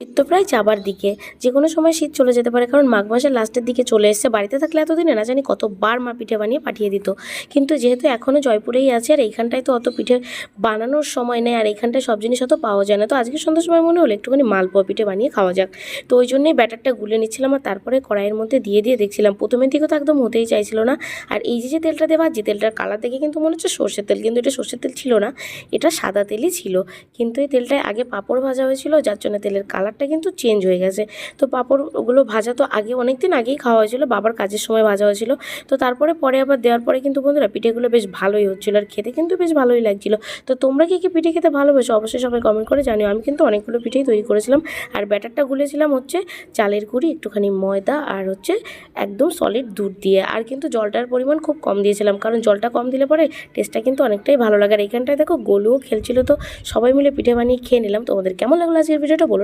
শীত তো প্রায় যাবার দিকে, যে কোনো সময় শীত চলে যেতে পারে, কারণ মাঘ মাসের লাস্টের দিকে চলে এসছে। বাড়িতে থাকলে এতদিনে না জানি কতবার মা পিঠে বানিয়ে পাঠিয়ে দিত, কিন্তু যেহেতু এখনও জয়পুরেই আছে আর এইখানটায় তো অত পিঠে বানানোর সময় নেই, আর এইখানটায় সব জিনিস অত পাওয়া যায় না, তো আজকে সন্ধ্যার সময় মনে হলো একটুখানি মালপোয়া পিঠে বানিয়ে খাওয়া যাক। তো ওই জন্যই ব্যাটারটা গুলে নিচ্ছিলাম, আর তারপরে কড়াইয়ের মধ্যে দিয়ে দিয়ে দেখছিলাম। প্রথমের দিকে তো একদম হতেই চাইছিল না, আর এই যে যে তেলটা দিয়ে ভাজছি, তেলটার কালার দেখে কিন্তু মনে হচ্ছে সর্ষের তেল, কিন্তু এটা সর্ষের তেল ছিল না, এটা সাদা তেলই ছিল। কিন্তু এই তেলটায় আগে পাঁপড় ভাজা হয়েছিল, যার জন্য তেলের কালারটা কিন্তু চেঞ্জ হয়ে গেছে। তো পাঁপড়গুলো ভাজা তো আগে অনেক দিন আগেই খাওয়া হয়েছিল, বাবার কাজের সময় ভাজা হয়েছিল। তো তারপরে পরে আবার দেওয়ার পরে কিন্তু বন্ধুরা পিঠেগুলো বেশ ভালোই হচ্ছিলো, আর খেতে কিন্তু বেশ ভালোই লাগছিলো। তো তোমরা কি কি পিঠে খেতে ভালোবাসো অবশ্যই সবাই কমেন্ট করে জানিও। আমি কিন্তু অনেকগুলো পিঠেই তৈরি করেছিলাম, আর ব্যাটারটা গুলেছিলাম হচ্ছে চালের গুঁড়ি, একটুখানি ময়দা, আর হচ্ছে একদম সলিড দুধ দিয়ে। আর কিন্তু জলটার পরিমাণ খুব কম দিয়েছিলাম, কারণ জলটা কম দিলে পরে টেস্টটা কিন্তু অনেকটাই ভালো লাগে। আর এইখানটায় দেখো গোলুও খেলছিল, তো সবাই মিলে পিঠে বানিয়ে খেয়ে নিলাম। তোমাদের কেমন লাগলো আজকের ভিডিওটা বলো।